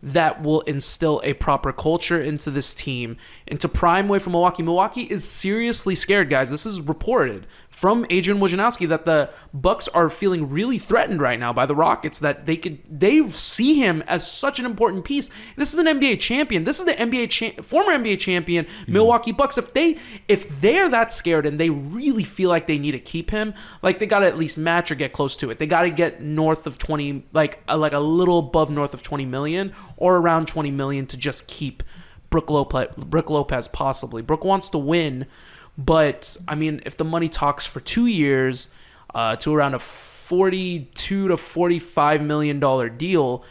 that will instill a proper culture into this team, into prime way for Milwaukee. Milwaukee is seriously scared, guys. This is reported from Adrian Wojnarowski that the Bucks are feeling really threatened right now by the Rockets, that they see him as such an important piece. This is an NBA champion. This is the former NBA champion Milwaukee Bucks. If they're that scared and they really feel like they need to keep him, like they got to at least match or get close to it. They got to get north of 20, like a little above north of 20 million or around 20 million to just keep Brook Lopez possibly. Brook wants to win. But, I mean, if the money talks for 2 years to around a $42 to $45 million deal,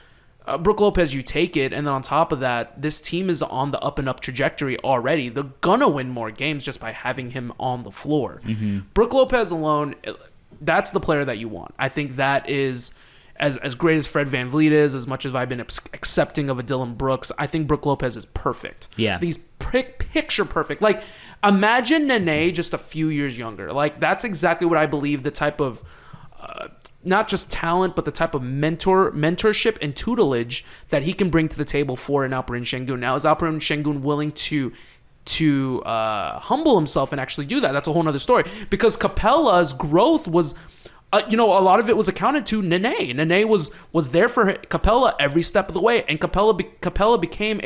Brook Lopez, you take it. And then on top of that, this team is on the up-and-up trajectory already. They're going to win more games just by having him on the floor. Mm-hmm. Brook Lopez alone, that's the player that you want. I think that is, as great as Fred VanVleet is, as much as I've been accepting of a Dillon Brooks, I think Brook Lopez is perfect. Yeah. He's picture perfect. Like, imagine Nene just a few years younger. Like, that's exactly what I believe the type of, not just talent, but the type of mentorship and tutelage that he can bring to the table for an Alperen Şengün. Now, is Alperen Şengün willing to humble himself and actually do that? That's a whole other story. Because Capella's growth was, a lot of it was accounted to Nene. Nene was there for Capella every step of the way, and Capella became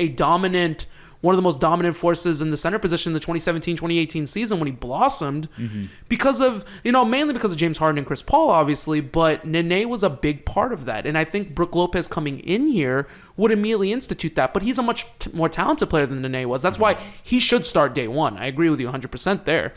one of the most dominant forces in the center position in the 2017-2018 season when he blossomed because of, mainly because of James Harden and Chris Paul, obviously, but Nene was a big part of that. And I think Brook Lopez coming in here would immediately institute that, but he's a much more talented player than Nene was. That's why he should start day one. I agree with you 100% there.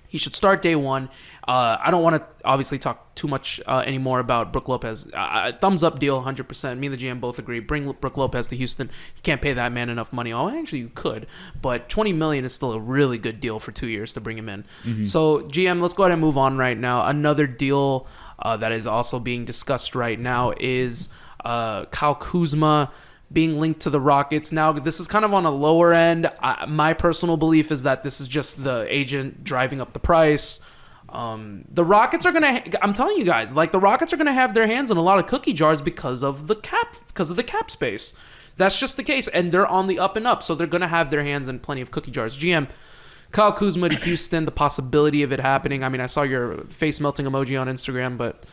He should start day one. I don't want to obviously talk too much anymore about Brook Lopez. Thumbs up deal, 100%. Me and the GM both agree. Bring Brook Lopez to Houston. You can't pay that man enough money. Oh, actually, you could, but $20 million is still a really good deal for 2 years to bring him in. Mm-hmm. So, GM, let's go ahead and move on right now. Another deal that is also being discussed right now is Kyle Kuzma being linked to the Rockets. Now, this is kind of on a lower end. My personal belief is that this is just the agent driving up the price. The Rockets are I'm telling you guys, like, the Rockets are gonna have their hands in a lot of cookie jars because of the cap space. That's just the case, and they're on the up and up, so they're gonna have their hands in plenty of cookie jars. GM, Kyle Kuzma to Houston, the possibility of it happening. I mean, I saw your face melting emoji on Instagram, but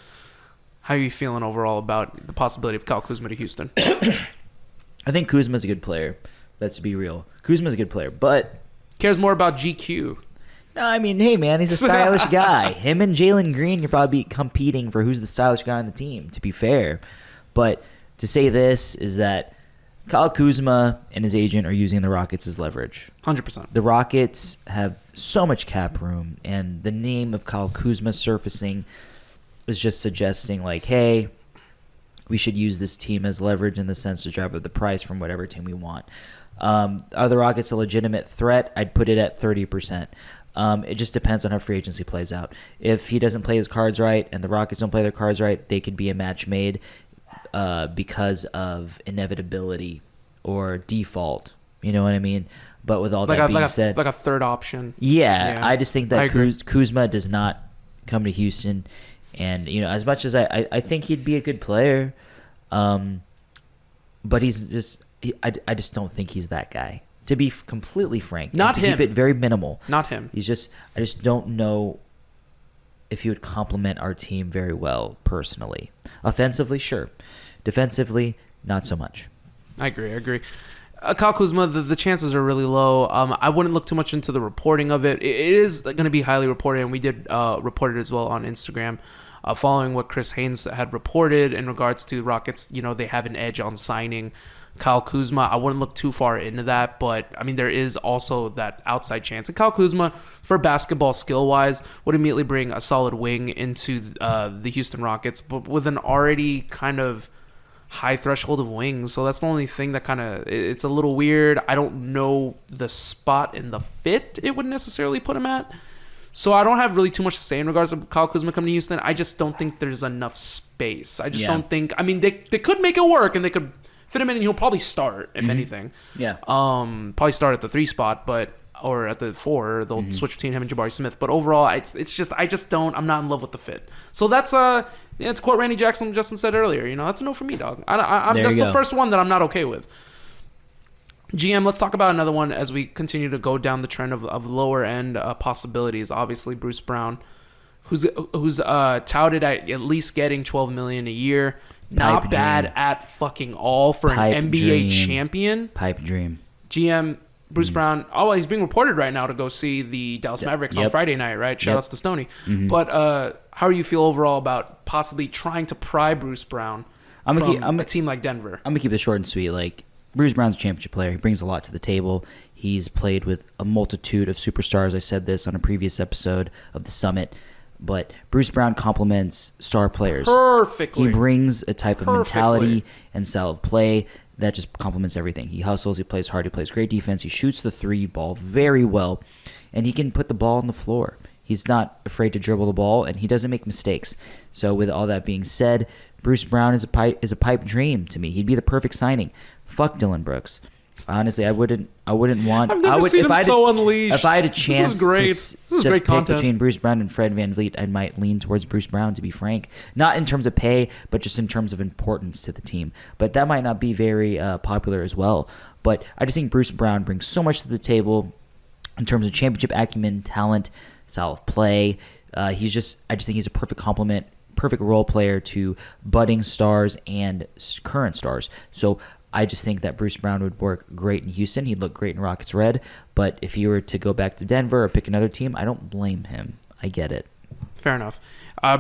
how are you feeling overall about the possibility of Kyle Kuzma to Houston? I think Kuzma's a good player. Let's be real. Kuzma's a good player, but cares more about GQ. No, I mean, hey, man, he's a stylish guy. Him and Jalen Green could probably be competing for who's the stylish guy on the team, to be fair. But to say this is that Kyle Kuzma and his agent are using the Rockets as leverage. 100%. The Rockets have so much cap room, and the name of Kyle Kuzma surfacing is just suggesting, like, hey, we should use this team as leverage in the sense to drive up the price from whatever team we want. Are the Rockets a legitimate threat? I'd put it at 30%. It just depends on how free agency plays out. If he doesn't play his cards right and the Rockets don't play their cards right, they could be a match made because of inevitability or default You know what I mean? But with all like that being a said, like a third option. yeah, I just think that agree. Kuzma does not come to Houston, and as much as I think he'd be a good player, but he's just I just don't think he's that guy. To be completely frank, Not and to him. keep it very minimal. Not him. I just don't know if he would complement our team very well personally. Offensively, sure. Defensively, not so much. I agree. Kyle Kuzma, the chances are really low. I wouldn't look too much into the reporting of it. It is going to be highly reported, and we did report it as well on Instagram. Following what Chris Haynes had reported in regards to Rockets, they have an edge on signing Kyle Kuzma. I wouldn't look too far into that, but I mean, there is also that outside chance. And Kyle Kuzma, for basketball skill-wise, would immediately bring a solid wing into the Houston Rockets, but with an already kind of high threshold of wings. So that's the only thing that it's a little weird. I don't know the spot and the fit it would necessarily put him at. So I don't have really too much to say in regards to Kyle Kuzma coming to Houston. I just don't think there's enough space. I just don't think. I mean, they could make it work, and they could fit him in, and he'll probably start, if anything. Yeah. Probably start at the 3 spot, or at the 4. They'll switch between him and Jabari Smith. But overall, I'm not in love with the fit. So that's to quote Randy Jackson, Justin said earlier. That's a no for me, dog. That's the first one that I'm not okay with. GM, let's talk about another one as we continue to go down the trend of lower end possibilities. Obviously, Bruce Brown, who's touted at least getting $12 million a year. Not bad at fucking all for an NBA champion. Pipe dream. GM, Bruce Brown. Oh, he's being reported right now to go see the Dallas Mavericks on Friday night, right? Shout-outs to Stoney. But how do you feel overall about possibly trying to pry Bruce Brown from a team like Denver? I'm going to keep it short and sweet. Like, Bruce Brown's a championship player. He brings a lot to the table. He's played with a multitude of superstars. I said this on a previous episode of The Summit. But Bruce Brown complements star players perfectly. He brings a type of mentality and style of play that just complements everything. He hustles, he plays hard, he plays great defense, he shoots the 3 ball very well, and he can put the ball on the floor. He's not afraid to dribble the ball, and he doesn't make mistakes. So with all that being said, Bruce Brown is a pipe dream to me. He'd be the perfect signing. Fuck Dillon Brooks. Honestly, I wouldn't want. I've never seen him so unleashed. If I had a chance this is great pick content between Bruce Brown and Fred VanVleet, I might lean towards Bruce Brown, to be frank. Not in terms of pay, but just in terms of importance to the team. But that might not be very popular as well. But I just think Bruce Brown brings so much to the table in terms of championship acumen, talent, style of play. I just think he's a perfect complement, perfect role player to budding stars and current stars. So I just think that Bruce Brown would work great in Houston. He'd look great in Rockets red. But if he were to go back to Denver or pick another team, I don't blame him. I get it. Fair enough.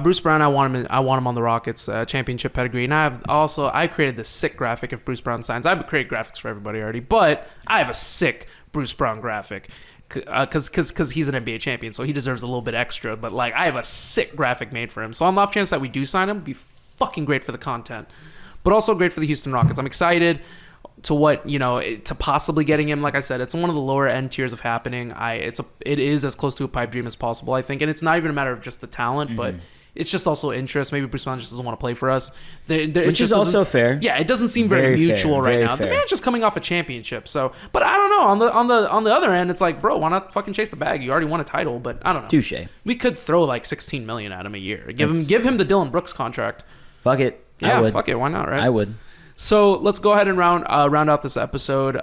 Bruce Brown, I want him on the Rockets championship pedigree, and I created this sick graphic if Bruce Brown signs. I've created graphics for everybody already, but I have a sick Bruce Brown graphic because he's an NBA champion, so he deserves a little bit extra. But like, I have a sick graphic made for him. So on the off chance that we do sign him, it'd be fucking great for the content, but also great for the Houston Rockets. I'm excited to possibly getting him. Like I said, it's one of the lower end tiers of happening. It is as close to a pipe dream as possible, I think, and it's not even a matter of just the talent, but it's just also interest. Maybe Bruce Brown just doesn't want to play for us, which is also fair. Yeah, it doesn't seem very mutual right now. The man's just coming off a championship, so. But I don't know. On the other end, it's like, bro, why not fucking chase the bag? You already won a title, but I don't know. Touche. We could throw like $16 million at him a year. Give him the Dillon Brooks contract. Fuck it. Yeah, I would. fuck it. Why not? Right? I would. So let's go ahead and round out this episode.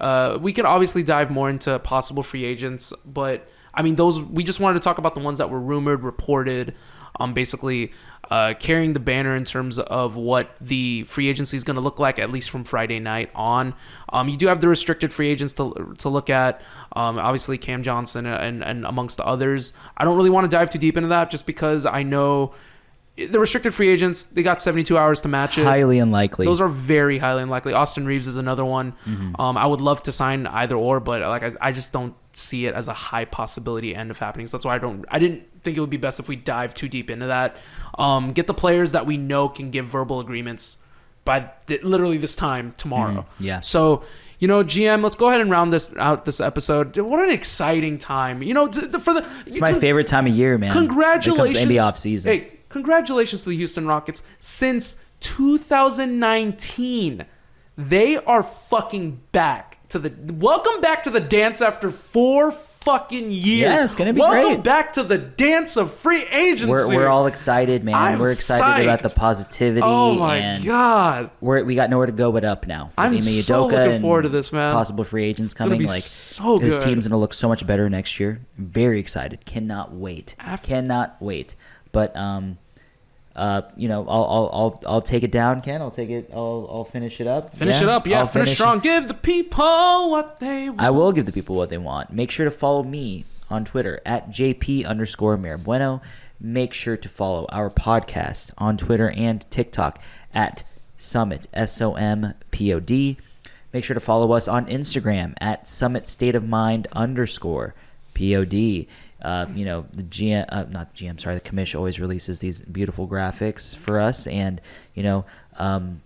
We could obviously dive more into possible free agents, but I mean, we just wanted to talk about the ones that were rumored, reported, basically carrying the banner in terms of what the free agency is going to look like, at least from Friday night on. You do have the restricted free agents to look at, obviously Cam Johnson and amongst the others. I don't really want to dive too deep into that just because I know the restricted free agents, they got 72 hours to match it. Highly unlikely. Those are very highly unlikely. Austin Reeves is another one. Mm-hmm. I would love to sign either or, but like I just don't see it as a high possibility end of happening. So that's why I didn't think it would be best if we dive too deep into that. Get the players that we know can give verbal agreements by literally this time tomorrow. Mm-hmm. Yeah. So, GM, let's go ahead and round this episode. What an exciting time. It's my favorite time of year, man. Congratulations. It comes NBA off season. Hey, congratulations to the Houston Rockets. Since 2019, they are fucking back welcome back to the dance after 4 fucking years. Yeah, it's gonna be welcome great. back to the dance of free agency. We're all excited, man. I'm We're excited about the psyched. positivity. Oh my and god. we got nowhere to go but up now. With I'm Ime so Udoka looking and forward to this, man. Possible free agents gonna coming. be Like so this good. team's gonna look so much better next year. Very excited. Cannot wait. Cannot wait. But I'll take it down, Ken. I'll finish it up. Finish it up, yeah. I'll Finish strong. Give the people what they want. I will give the people what they want. Make sure to follow me on Twitter at JP_Mirabueno. Make sure to follow our podcast on Twitter and TikTok at Summit, SOMPOD. Make sure to follow us on Instagram at Summit State of Mind _POD. The GM, not the GM, sorry, the commish always releases these beautiful graphics for us, and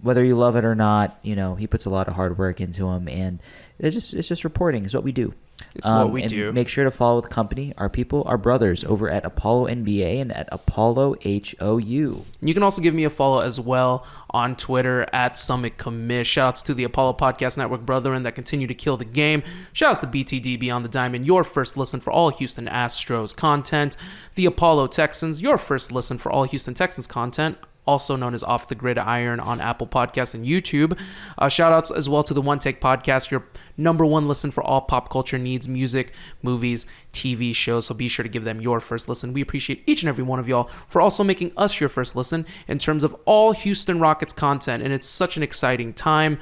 whether you love it or not, he puts a lot of hard work into them, and it's just reporting is what we do. It's what we and do. Make sure to follow the company, our people, our brothers over at Apollo NBA and at Apollo HOU. You can also give me a follow as well on Twitter at Summit Commish. Shoutouts to the Apollo Podcast Network brethren that continue to kill the game. Shoutouts to BTD Beyond the Diamond, your first listen for all Houston Astros content. The Apollo Texans, your first listen for all Houston Texans content, also known as Off the Grid Iron on Apple Podcasts and YouTube. Shoutouts as well to the One Take Podcast, your number one listen for all pop culture needs, music, movies, TV shows. So be sure to give them your first listen. We appreciate each and every one of y'all for also making us your first listen in terms of all Houston Rockets content. And it's such an exciting time.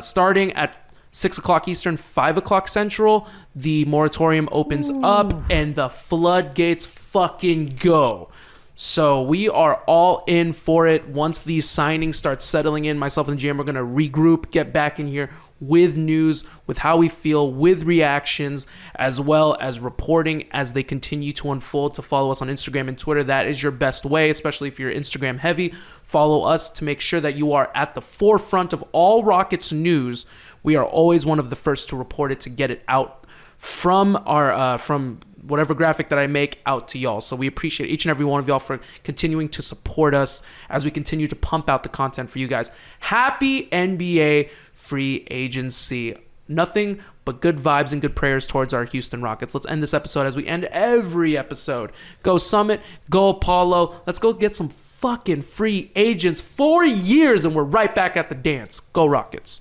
Starting at 6 o'clock Eastern, 5 o'clock Central, the moratorium opens up and the floodgates fucking go. So we are all in for it. Once these signings start settling in, myself and the GM are going to regroup, get back in here with news, with how we feel, with reactions, as well as reporting as they continue to unfold. To follow us on Instagram and Twitter, that is your best way, especially if you're Instagram heavy. Follow us to make sure that you are at the forefront of all Rockets news. We are always one of the first to report it, to get it out from our from whatever graphic that I make out to y'all. So we appreciate each and every one of y'all for continuing to support us as we continue to pump out the content for you guys. Happy NBA free agency. Nothing but good vibes and good prayers towards our Houston Rockets. Let's end this episode as we end every episode. Go Summit, go Apollo. Let's go get some fucking free agents. 4 years and we're right back at the dance. Go Rockets.